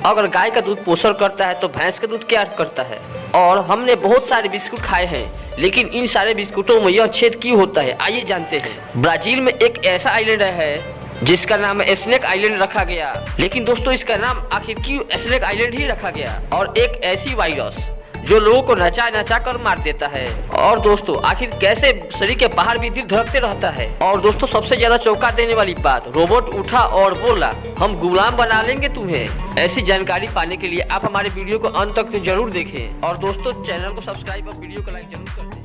अगर गाय का दूध पोषण करता है तो भैंस का दूध क्या करता है। और हमने बहुत सारे बिस्कुट खाए हैं, लेकिन इन सारे बिस्कुटों में यह छेद क्यों होता है, आइए जानते हैं। ब्राजील में एक ऐसा आइलैंड है जिसका नाम स्नेक आइलैंड रखा गया। लेकिन दोस्तों इसका नाम आखिर क्यों स्नेक आइलैंड ही रखा गया। और एक ऐसी वायरस जो लोगों को नचा नचा कर मार देता है। और दोस्तों आखिर कैसे शरीर के बाहर भी दिल धड़कते रहता है। और दोस्तों सबसे ज्यादा चौंका देने वाली बात, रोबोट उठा और बोला हम गुलाम बना लेंगे तुम्हें। ऐसी जानकारी पाने के लिए आप हमारे वीडियो को अंत तक जरूर देखें। और दोस्तों चैनल को सब्सक्राइब और वीडियो को लाइक जरूर कर दें।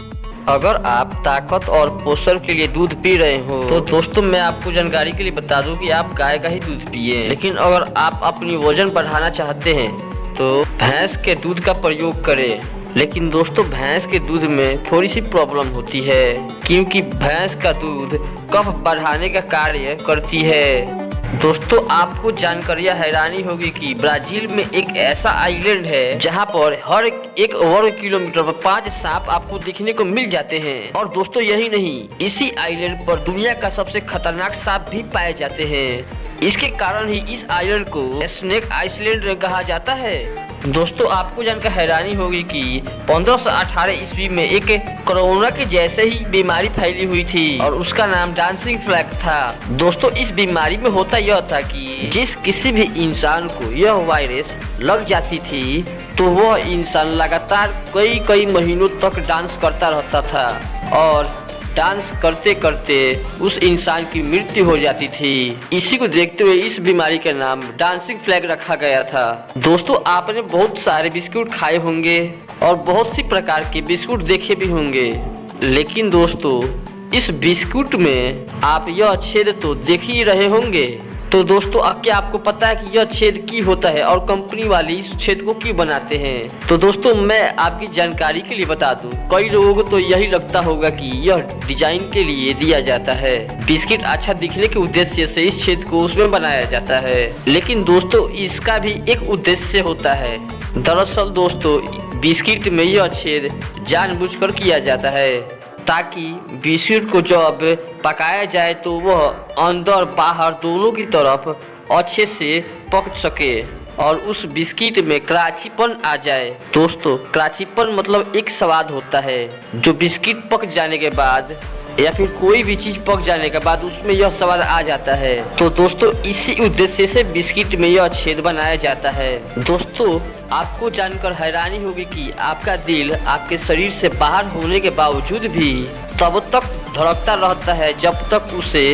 अगर आप ताकत और पोषण के लिए दूध पी रहे हो तो दोस्तों मैं आपको जानकारी के लिए बता दूं कि आप गाय का ही दूध पिए। लेकिन अगर आप अपनी वजन बढ़ाना चाहते हैं तो भैंस के दूध का प्रयोग करें। लेकिन दोस्तों भैंस के दूध में थोड़ी सी प्रॉब्लम होती है, क्योंकि भैंस का दूध कफ बढ़ाने का कार्य करती है। दोस्तों आपको जानकर यह हैरानी होगी कि ब्राजील में एक ऐसा आइलैंड है जहां पर हर एक वर्ग किलोमीटर पर 5 सांप आपको दिखने को मिल जाते हैं। और दोस्तों यही नहीं, इसी आइलैंड पर दुनिया का सबसे खतरनाक सांप भी पाए जाते हैं। इसके कारण ही इस आइलैंड को स्नेक आइलैंड कहा जाता है। दोस्तों आपको जानकर हैरानी होगी कि 1518 ईस्वी में एक कोरोना के जैसे ही बीमारी फैली हुई थी और उसका नाम डांसिंग फ्लैग था। दोस्तों इस बीमारी में होता यह था कि जिस किसी भी इंसान को यह वायरस लग जाती थी तो वह इंसान लगातार कई महीनों तक डांस करता रहता था और डांस करते करते उस इंसान की मृत्यु हो जाती थी। इसी को देखते हुए इस बीमारी का नाम डांसिंग फ्लैग रखा गया था। दोस्तों आपने बहुत सारे बिस्कुट खाए होंगे और बहुत सी प्रकार के बिस्कुट देखे भी होंगे, लेकिन दोस्तों इस बिस्कुट में आप यह छेद तो देख ही रहे होंगे। तो दोस्तों क्या आपको पता है कि यह छेद क्यों होता है और कंपनी वाले इस छेद को क्यों बनाते हैं। तो दोस्तों मैं आपकी जानकारी के लिए बता दूं, कई लोगों को तो यही लगता होगा कि यह डिजाइन के लिए दिया जाता है। बिस्किट अच्छा दिखने के उद्देश्य से इस छेद को उसमें बनाया जाता है, लेकिन दोस्तों इसका भी एक उद्देश्य होता है। दरअसल दोस्तों बिस्किट में यह छेद जानबूझकर किया जाता है ताकि बिस्कुट को जब पकाया जाए तो वह अंदर बाहर दोनों की तरफ अच्छे से पक सके और उस बिस्किट में कराचीपन आ जाए। दोस्तों कराचीपन मतलब एक स्वाद होता है जो बिस्किट पक जाने के बाद या फिर कोई भी चीज पक जाने के बाद उसमें यह स्वाद आ जाता है। तो दोस्तों इसी उद्देश्य से बिस्किट में यह छेद बनाया जाता है। दोस्तों आपको जानकर हैरानी होगी कि आपका दिल आपके शरीर से बाहर होने के बावजूद भी तब तक धड़कता रहता है जब तक उसे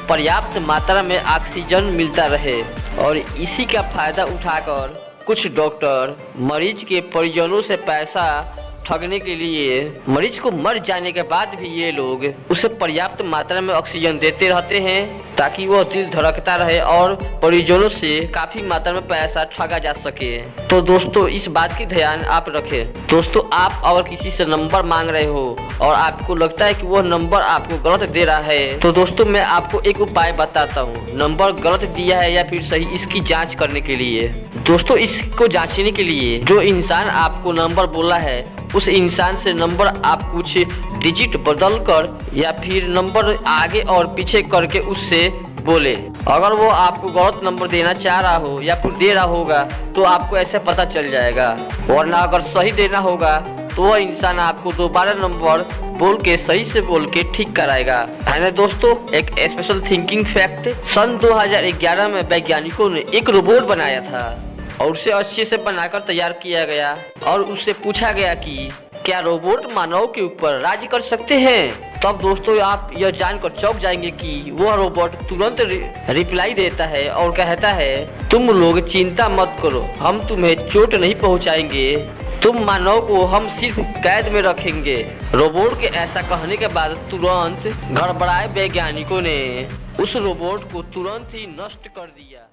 पर्याप्त मात्रा में ऑक्सीजन मिलता रहे। और इसी का फायदा उठाकर कुछ डॉक्टर मरीज के परिजनों से पैसा ठगने के लिए मरीज को मर जाने के बाद भी ये लोग उसे पर्याप्त मात्रा में ऑक्सीजन देते रहते हैं ताकि वो दिल धड़कता रहे और परिजनों से काफी मात्रा में पैसा ठगा जा सके। तो दोस्तों इस बात की ध्यान आप रखें। दोस्तों आप अगर किसी से नंबर मांग रहे हो और आपको लगता है कि वो नंबर आपको गलत दे रहा है तो दोस्तों मैं आपको एक उपाय बताता हूँ। नंबर गलत दिया है या फिर सही, इसकी जाँच करने के लिए दोस्तों इसको जाँचने के लिए जो इंसान आपको नंबर बोला है उस इंसान से नंबर आप कुछ डिजिट बदल कर या फिर नंबर आगे और पीछे करके उससे बोले। अगर वो आपको गलत नंबर देना चाह रहा हो या फिर दे रहा होगा तो आपको ऐसे पता चल जाएगा, वरना अगर सही देना होगा तो वह इंसान आपको दोबारा नंबर बोल के सही से बोल के ठीक कराएगा, है ना। दोस्तों एक स्पेशल थिंकिंग फैक्ट, सन 2011 में वैज्ञानिकों ने एक रोबोट बनाया था और उसे अच्छे से बनाकर तैयार किया गया और उससे पूछा गया कि क्या रोबोट मानव के ऊपर राज्य कर सकते हैं। तब दोस्तों आप यह जानकर चौंक जाएंगे कि वह रोबोट तुरंत रिप्लाई देता है और कहता है तुम लोग चिंता मत करो, हम तुम्हें चोट नहीं पहुंचाएंगे, तुम मानव को हम सिर्फ कैद में रखेंगे। रोबोट के ऐसा कहने के बाद तुरंत गड़बड़ाए वैज्ञानिकों ने उस रोबोट को तुरंत ही नष्ट कर दिया।